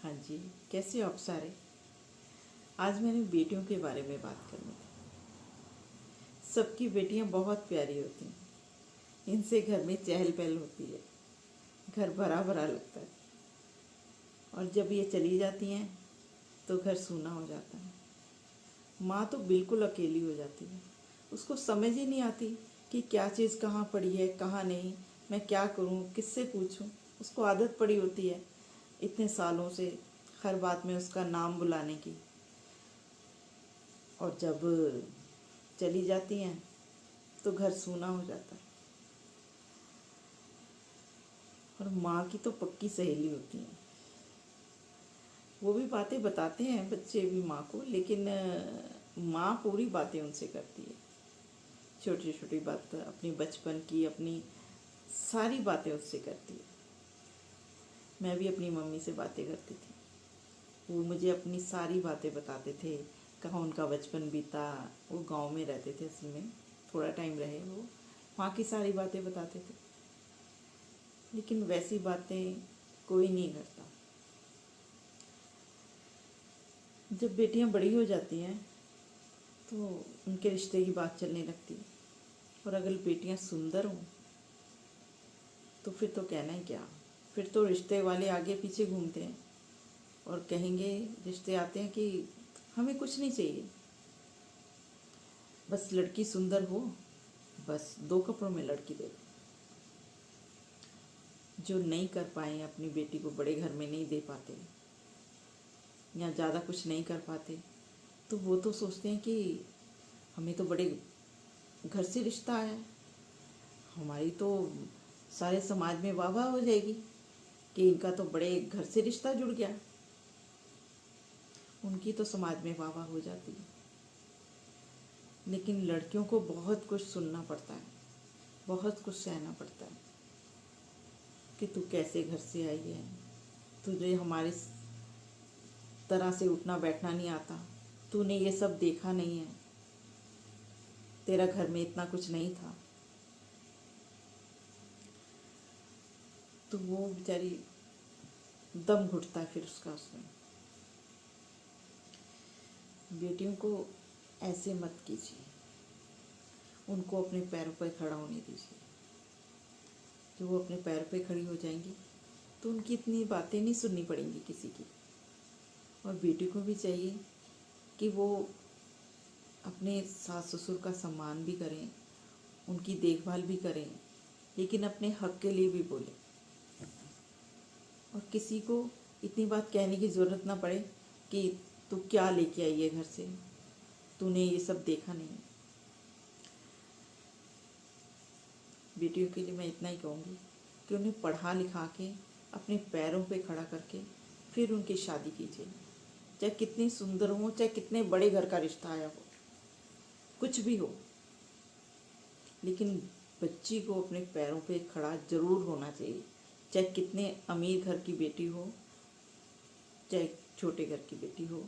हाँ जी, कैसे हो आप सारे। आज मैंने बेटियों के बारे में बात करनी थी। सबकी बेटियां बहुत प्यारी होती हैं। इनसे घर में चहल पहल होती है, घर भरा भरा लगता है। और जब ये चली जाती हैं तो घर सूना हो जाता है। माँ तो बिल्कुल अकेली हो जाती है। उसको समझ ही नहीं आती कि क्या चीज़ कहाँ पड़ी है, कहाँ नहीं, मैं क्या करूँ, किससे पूछूँ। उसको आदत पड़ी होती है इतने सालों से हर बात में उसका नाम बुलाने की। और जब चली जाती हैं तो घर सूना हो जाता है। और माँ की तो पक्की सहेली होती हैं। वो भी बातें बताते हैं बच्चे भी माँ को, लेकिन माँ पूरी बातें उनसे करती है। छोटी छोटी बात, अपनी बचपन की, अपनी सारी बातें उससे करती है। मैं भी अपनी मम्मी से बातें करती थी। वो मुझे अपनी सारी बातें बताते थे, कहाँ उनका बचपन बीता। वो गांव में रहते थे, असल में थोड़ा टाइम रहे वो। वहाँ की सारी बातें बताते थे, लेकिन वैसी बातें कोई नहीं करता। जब बेटियां बड़ी हो जाती हैं तो उनके रिश्ते की बात चलने लगती है। और अगर बेटियां सुंदर हों तो फिर तो कहना ही क्या। फिर तो रिश्ते वाले आगे पीछे घूमते हैं और कहेंगे, रिश्ते आते हैं कि हमें कुछ नहीं चाहिए, बस लड़की सुंदर हो, बस 2 कपड़ों में लड़की दे दो। जो नहीं कर पाए, अपनी बेटी को बड़े घर में नहीं दे पाते या ज़्यादा कुछ नहीं कर पाते, तो वो तो सोचते हैं कि हमें तो बड़े घर से रिश्ता आया, हमारी तो सारे समाज में वाह वाह हो जाएगी कि इनका तो बड़े घर से रिश्ता जुड़ गया। उनकी तो समाज में वाह वाह हो जाती है, लेकिन लड़कियों को बहुत कुछ सुनना पड़ता है, बहुत कुछ सहना पड़ता है कि तू कैसे घर से आई है, तुझे हमारे तरह से उठना बैठना नहीं आता, तूने ये सब देखा नहीं है, तेरा घर में इतना कुछ नहीं था। तो वो बेचारी दम घुटता है फिर उसका उसमें। बेटियों को ऐसे मत कीजिए, उनको अपने पैरों पर खड़ा होने दीजिए। जब वो अपने पैरों पर खड़ी हो जाएंगी तो उनकी इतनी बातें नहीं सुननी पड़ेंगी किसी की। और बेटी को भी चाहिए कि वो अपने सास ससुर का सम्मान भी करें, उनकी देखभाल भी करें, लेकिन अपने हक के लिए भी बोलें। और किसी को इतनी बात कहने की ज़रूरत ना पड़े कि तू क्या लेके आई है घर से, तूने ये सब देखा नहीं। बेटियों के लिए मैं इतना ही कहूँगी कि उन्हें पढ़ा लिखा के अपने पैरों पे खड़ा करके फिर उनकी शादी कीजिए। चाहे कितनी सुंदर हो, चाहे कितने बड़े घर का रिश्ता आया हो, कुछ भी हो, लेकिन बच्ची को अपने पैरों पे खड़ा जरूर होना चाहिए। चाहे कितने अमीर घर की बेटी हो, चाहे छोटे घर की बेटी हो।